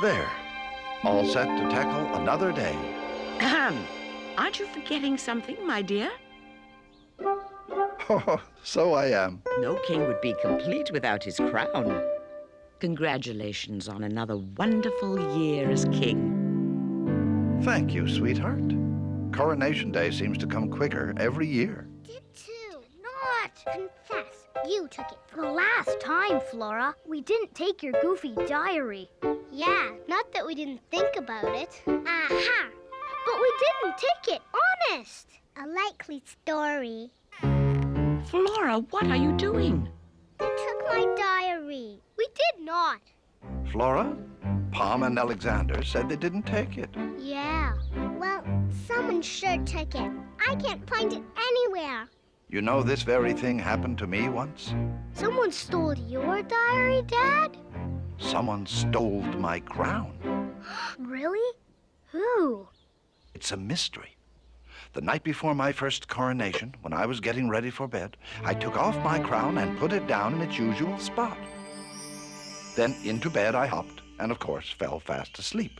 There, all set to tackle another day. Aren't you forgetting something, my dear? Oh, so I am. No king would be complete without his crown. Congratulations on another wonderful year as king. Thank you, sweetheart. Coronation Day seems to come quicker every year. Did too. Not. Confess. You took it for the last time, Flora. We didn't take your goofy diary. Yeah, not that we didn't think about it. Aha! But we didn't take it, honest. A likely story. Flora, what are you doing? They took my diary. We did not. Flora, Palm and Alexander said they didn't take it. Yeah. Well, someone sure took it. I can't find it anywhere. You know this very thing happened to me once? Someone stole your diary, Dad? Someone stole my crown. Really? Who? It's a mystery. The night before my first coronation, when I was getting ready for bed, I took off my crown and put it down in its usual spot. Then into bed I hopped, and of course fell fast asleep.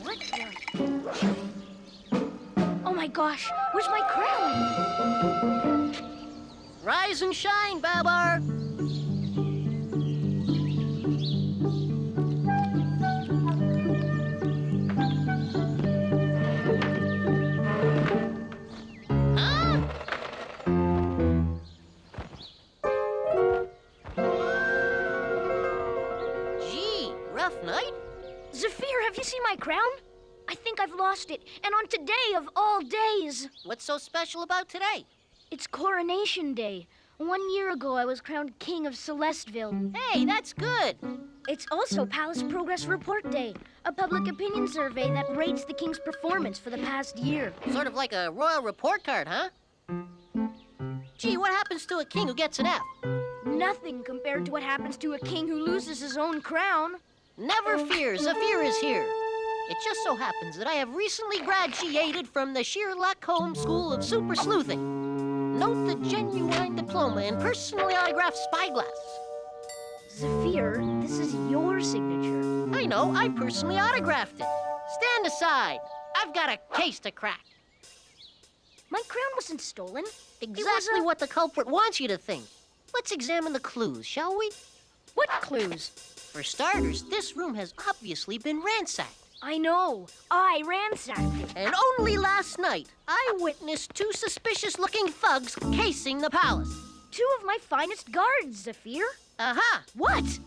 What the? Oh my gosh, where's my crown? Rise and shine, Babar. Huh? Gee, rough night. Zephir, have you seen my crown? I think I've lost it, and on today of all days. What's so special about today? It's Coronation Day. 1 year ago, I was crowned King of Celestville. Hey, that's good. It's also Palace Progress Report Day, a public opinion survey that rates the King's performance for the past year. Sort of like a royal report card, huh? Gee, what happens to a king who gets an F? Nothing compared to what happens to a king who loses his own crown. Never fear, Zephir is here. It just so happens that I have recently graduated from the Sherlock Holmes School of Super Sleuthing. Note the genuine diploma in personally autographed spyglass. Zephir, this is your signature. I know, I personally autographed it. Stand aside. I've got a case to crack. My crown wasn't stolen. Exactly what the culprit wants you to think. Let's examine the clues, shall we? What clues? For starters, this room has obviously been ransacked. I know. I ransacked it. And only last night, I witnessed 2 suspicious-looking thugs casing the palace. 2 of my finest guards, Zephir. Aha! What?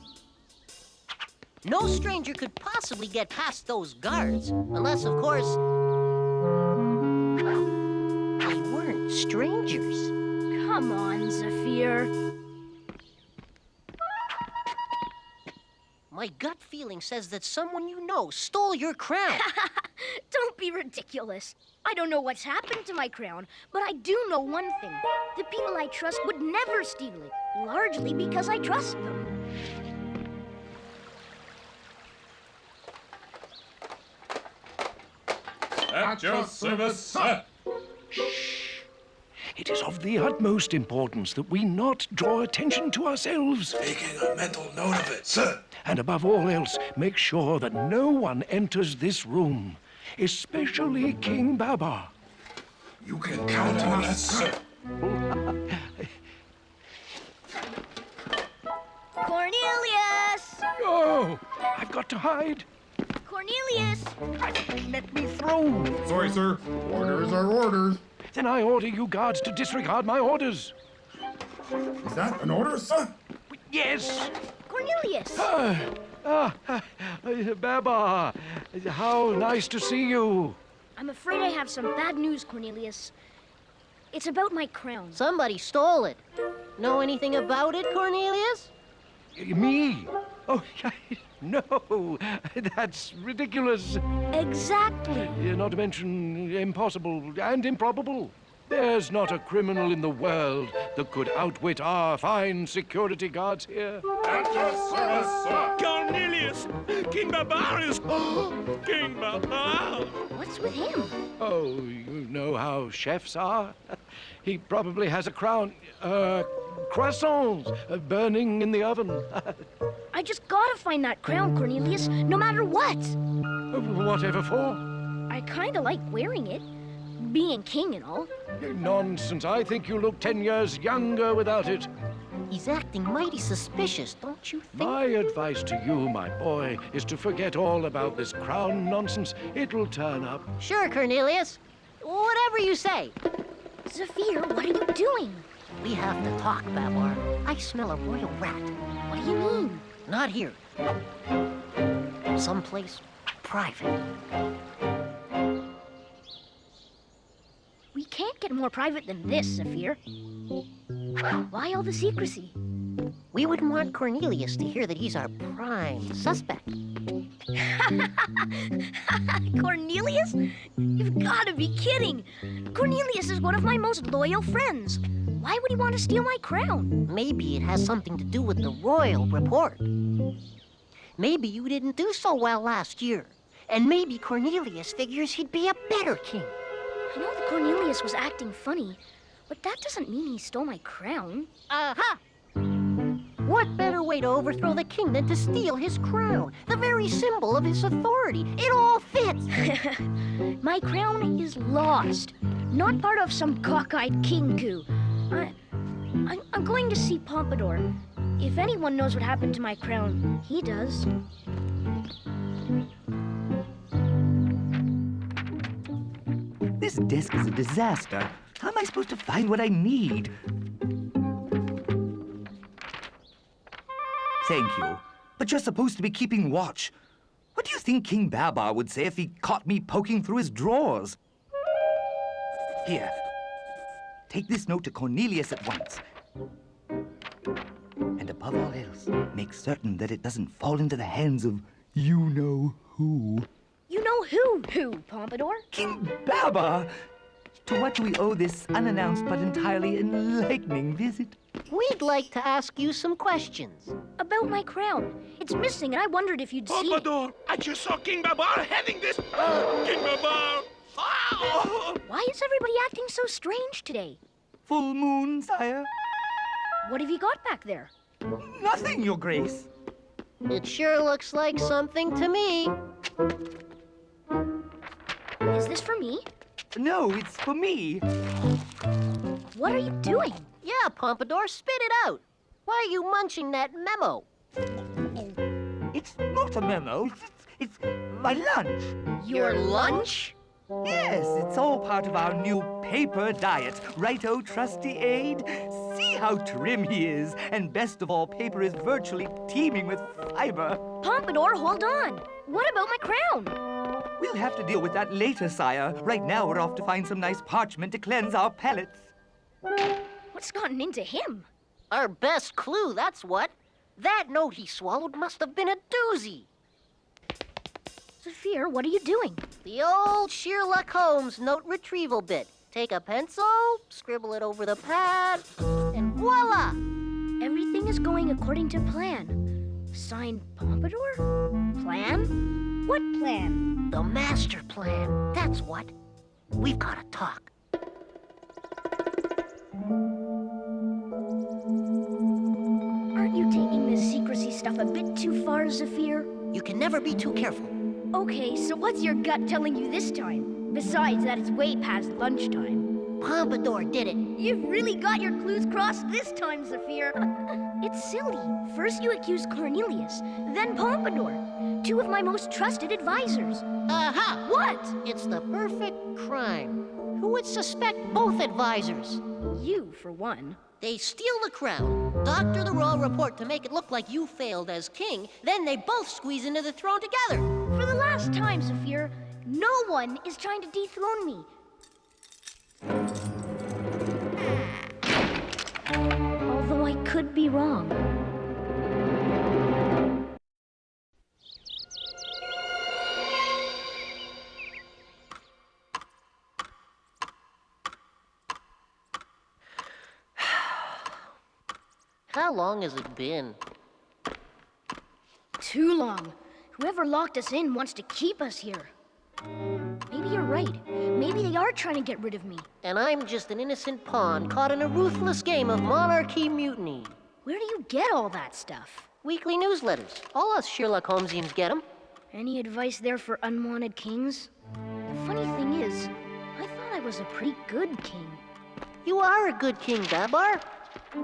No stranger could possibly get past those guards, unless, of course, they weren't strangers. Come on, Zephir. My gut feeling says that someone you know stole your crown. Don't be ridiculous. I don't know what's happened to my crown, but I do know one thing. The people I trust would never steal it, largely because I trust them. At your service, sir. It is of the utmost importance that we not draw attention to ourselves. Making a mental note of it, sir. And above all else, make sure that no one enters this room, especially King Babar. You can count on us, sir. Cornelius! Oh, I've got to hide. Cornelius! Let me through. Sorry, sir. Orders are orders. Then I order you guards to disregard my orders. Is that an order, sir? Yes. Cornelius! Babar, how nice to see you. I'm afraid I have some bad news, Cornelius. It's about my crown. Somebody stole it. Know anything about it, Cornelius? Me? Oh, no, that's ridiculous. Exactly. Not to mention impossible and improbable. There's not a criminal in the world that could outwit our fine security guards here. At your service, sir. Cornelius! King Babar is... King Babar! What's with him? Oh, you know how chefs are. He probably has a crown, croissants burning in the oven. I just gotta find that crown, Cornelius, no matter what. Whatever for? I kinda like wearing it, being king and all. Nonsense. I think you look 10 years younger without it. He's acting mighty suspicious, don't you think? My advice to you, my boy, is to forget all about this crown nonsense. It'll turn up. Sure, Cornelius. Whatever you say. Zephir, what are you doing? We have to talk, Babar. I smell a royal rat. What do you mean? Not here. Someplace private. We can't get more private than this, Zephir. Why all the secrecy? We wouldn't want Cornelius to hear that he's our prime suspect. Cornelius? You've gotta be kidding! Cornelius is one of my most loyal friends. Why would he want to steal my crown? Maybe it has something to do with the royal report. Maybe you didn't do so well last year. And maybe Cornelius figures he'd be a better king. I know that Cornelius was acting funny, but that doesn't mean he stole my crown. Aha! What better way to overthrow the king than to steal his crown? The very symbol of his authority. It all fits. My crown is lost, not part of some cockeyed king coup. I'm going to see Pompadour. If anyone knows what happened to my crown, he does. This desk is a disaster. How am I supposed to find what I need? Thank you. But you're supposed to be keeping watch. What do you think King Babar would say if he caught me poking through his drawers? Here. Take this note to Cornelius at once. And above all else, make certain that it doesn't fall into the hands of you-know-who. You know who, Pompadour? King Babar! To what do we owe this unannounced but entirely enlightening visit? We'd like to ask you some questions. About my crown. It's missing, and I wondered if you'd see it. Pompadour! I just saw King Babar heading this... King Babar! Ah! Why is everybody acting so strange today? Full moon, sire? What have you got back there? Nothing, Your Grace. It sure looks like something to me. Is this for me? No, it's for me. What are you doing? Yeah, Pompadour, spit it out. Why are you munching that memo? It's not a memo. It's my lunch. Your lunch? Yes, it's all part of our new paper diet. Righto, trusty aide? See how trim he is. And best of all, paper is virtually teeming with fiber. Pompadour, hold on. What about my crown? We'll have to deal with that later, sire. Right now, we're off to find some nice parchment to cleanse our palates. What's gotten into him? Our best clue, that's what. That note he swallowed must have been a doozy. Zephir, what are you doing? The old Sherlock Holmes note retrieval bit. Take a pencil, scribble it over the pad, and voila! Everything is going according to plan. Signed Pompadour? Plan? What plan? The master plan, that's what. We've got to talk. Aren't you taking this secrecy stuff a bit too far, Zephir? You can never be too careful. Okay, so what's your gut telling you this time? Besides that it's way past lunchtime. Pompadour did it. You've really got your clues crossed this time, Zephir. It's silly. First you accuse Cornelius, then Pompadour. Two of my most trusted advisors. Aha! What? It's the perfect crime. Who would suspect both advisors? You, for one. They steal the crown, doctor the royal report to make it look like you failed as king, then they both squeeze into the throne together. For the last time, Zephir, no one is trying to dethrone me. Although I could be wrong. How long has it been? Too long. Whoever locked us in wants to keep us here. Maybe you're right. Maybe they are trying to get rid of me. And I'm just an innocent pawn caught in a ruthless game of monarchy mutiny. Where do you get all that stuff? Weekly newsletters. All us Sherlock Holmesians get 'em. Any advice there for unwanted kings? The funny thing is, I thought I was a pretty good king. You are a good king, Babar.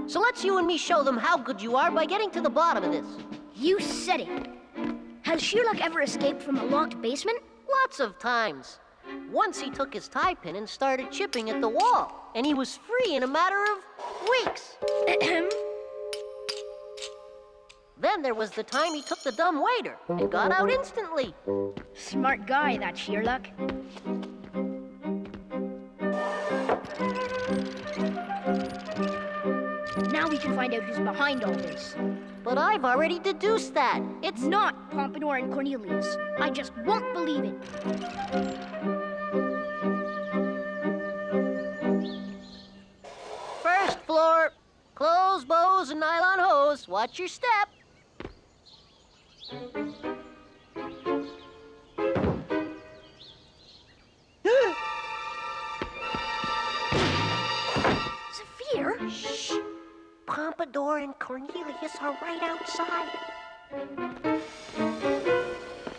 So let's you and me show them how good you are by getting to the bottom of this. You said it. Has Sherlock ever escaped from a locked basement? Lots of times. Once he took his tie pin and started chipping at the wall, and he was free in a matter of weeks. Then there was the time he took the dumb waiter and got out instantly. Smart guy, that Sherlock. Now we can find out who's behind all this. But I've already deduced that. It's not Pompadour and Cornelius. I just won't believe it. First floor, clothes, bows, and nylon hose. Watch your step. Zephir? Shh. Pompadour and Cornelius are right outside.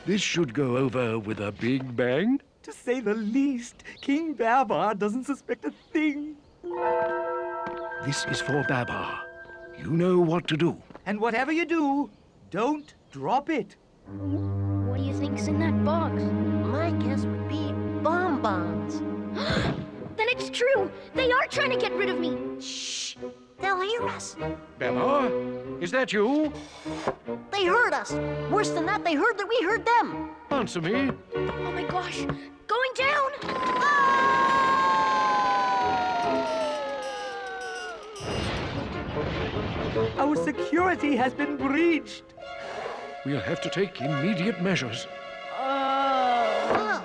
This should go over with a big bang. To say the least, King Babar doesn't suspect a thing. This is for Babar. You know what to do. And whatever you do, don't drop it. What do you think's in that box? My guess would be bonbons. Then it's true. They are trying to get rid of me. Shh. They'll hear us. Babar, is that you? They heard us. Worse than that, they heard that we heard them. Answer me. Oh my gosh. Going down. Our security has been breached. We'll have to take immediate measures. Well,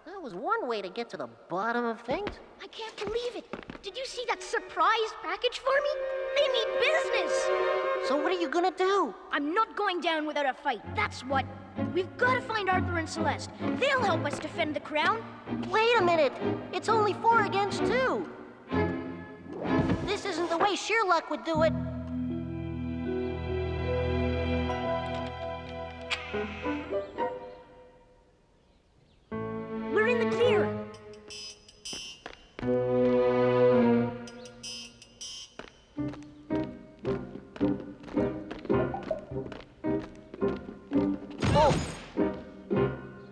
that was one way to get to the bottom of things. I can't believe it. Did you see that surprise package for me? They mean business. So what are you gonna do? I'm not going down without a fight. That's what. We've got to find Arthur and Celeste. They'll help us defend the crown. Wait a minute. It's only 4 against 2. This isn't the way Sherlock would do it. We're in the clear. Oh!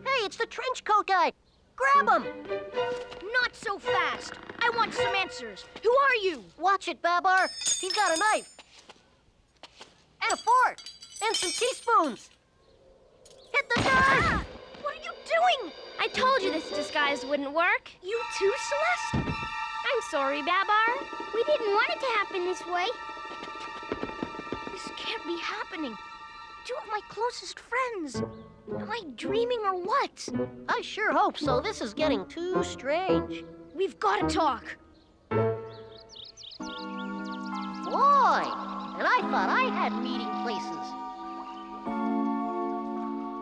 Hey, it's the trench coat guy. Grab him! Not so fast. I want some answers. Who are you? Watch it, Babar. He's got a knife. And a fork. And some teaspoons. Hit the dirt! Ah! What are you doing? I told you this disguise wouldn't work. You too, Celeste? I'm sorry, Babar. We didn't want it to happen this way. This can't be happening. 2 of my closest friends. Am I dreaming or what? I sure hope so. This is getting too strange. We've got to talk. Boy! And I thought I had meeting places.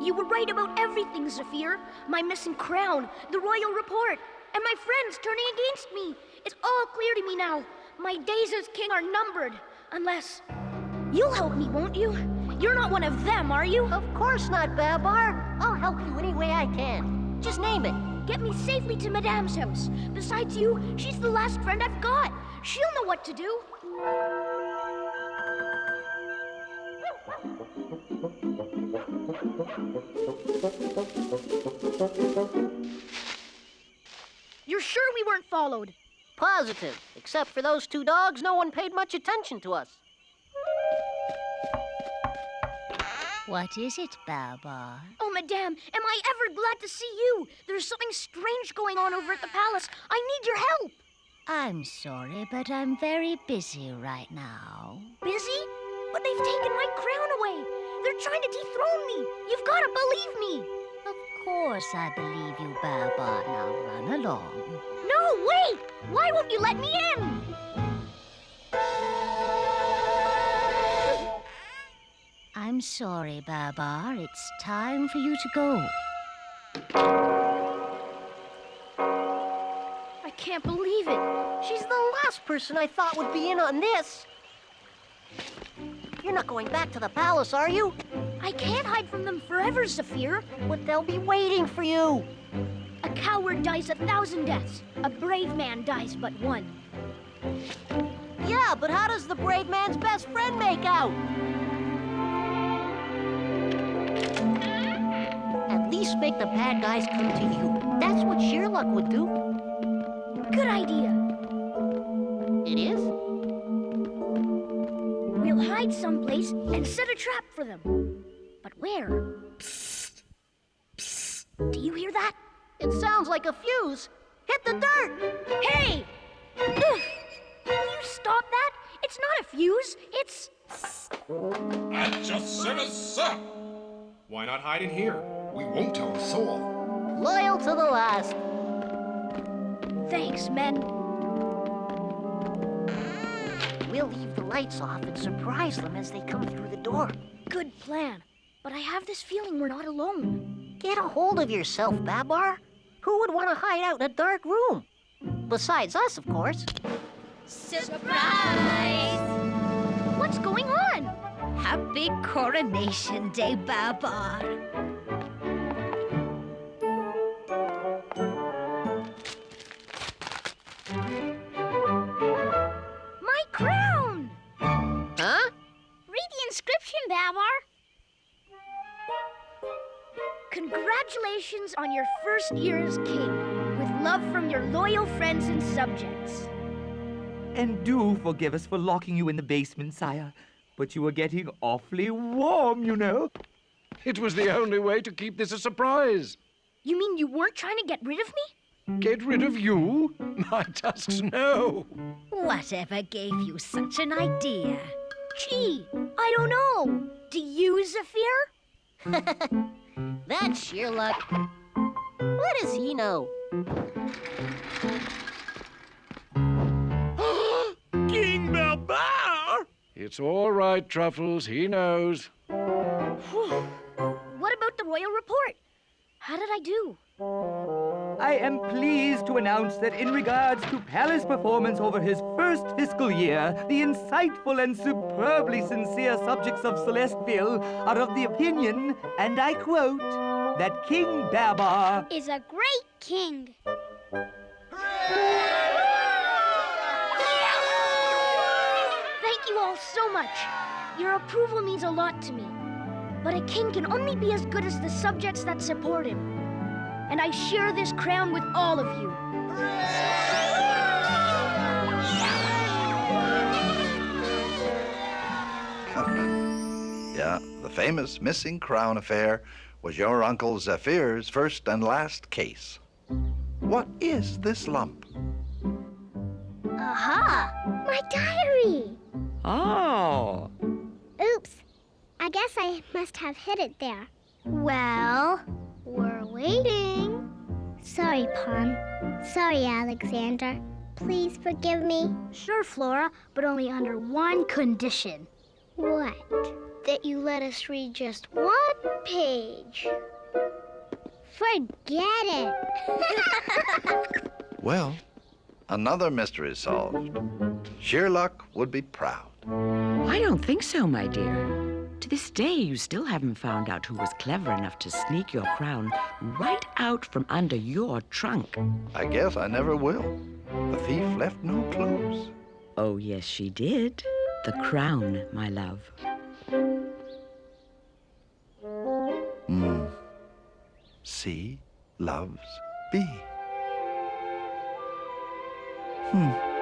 You were right about everything, Zephir. My missing crown, the royal report, and my friends turning against me. It's all clear to me now. My days as king are numbered. Unless... You'll help me, won't you? You're not one of them, are you? Of course not, Babar. I'll help you any way I can. Just name it. Get me safely to Madame's house. Besides you, she's the last friend I've got. She'll know what to do. You're sure we weren't followed? Positive. Except for those 2 dogs, no one paid much attention to us. What is it, Babar? Oh, Madame, am I ever glad to see you? There's something strange going on over at the palace. I need your help. I'm sorry, but I'm very busy right now. Busy? But they've taken my crown away. They're trying to dethrone me. You've got to believe me. Of course I believe you, Babar. Now run along. No, wait! Why won't you let me in? I'm sorry, Babar. It's time for you to go. I can't believe it. She's the last person I thought would be in on this. You're not going back to the palace, are you? I can't hide from them forever, Zephir. But they'll be waiting for you. A coward dies 1,000 deaths. A brave man dies but one. Yeah, but how does the brave man's best friend make out? At least make the bad guys come to you. That's what Sherlock would do. Good idea. It is? We'll hide someplace and set a trap for them. But where? Psst. Psst. Do you hear that? It sounds like a fuse. Hit the dirt! Hey! Ugh. Will you stop that? It's not a fuse. It's... At your service, sir. Why not hide in here? We won't tell a soul. Loyal to the last. Thanks, men. We'll leave the lights off and surprise them as they come through the door. Good plan. But I have this feeling we're not alone. Get a hold of yourself, Babar. Who would want to hide out in a dark room? Besides us, of course. Surprise! What's going on? Happy Coronation Day, Babar. My crown! Huh? Read the inscription, Babar. Congratulations on your first year as king. With love from your loyal friends and subjects. And do forgive us for locking you in the basement, sire. But you were getting awfully warm, you know. It was the only way to keep this a surprise. You mean you weren't trying to get rid of me? Get rid of you? My tusks, no. Whatever gave you such an idea? Gee, I don't know. Do you, Zephir? That's Sherlock. What does he know? King Babar! It's all right, Truffles. He knows. Whew. What about the royal report? How did I do? I am pleased to announce that in regards to Palace performance over his first fiscal year, the insightful and superbly sincere subjects of Celestville are of the opinion, and I quote, that King Babar Is a great king. Thank you all so much. Your approval means a lot to me. But a king can only be as good as the subjects that support him. And I share this crown with all of you. Yeah, the famous missing crown affair was your Uncle Zephir's first and last case. What is this lump? Aha! My diary! Oh. Oops. I guess I must have hid it there. Well, we're waiting. Sorry, Pom. Sorry, Alexander. Please forgive me. Sure, Flora, but only under one condition. What? That you let us read just one page. Forget it. Well, another mystery solved. Sherlock would be proud. I don't think so, my dear. To this day, you still haven't found out who was clever enough to sneak your crown right out from under your trunk. I guess I never will. The thief left no clues. Oh, yes, she did. The crown, my love. C loves B. Hmm.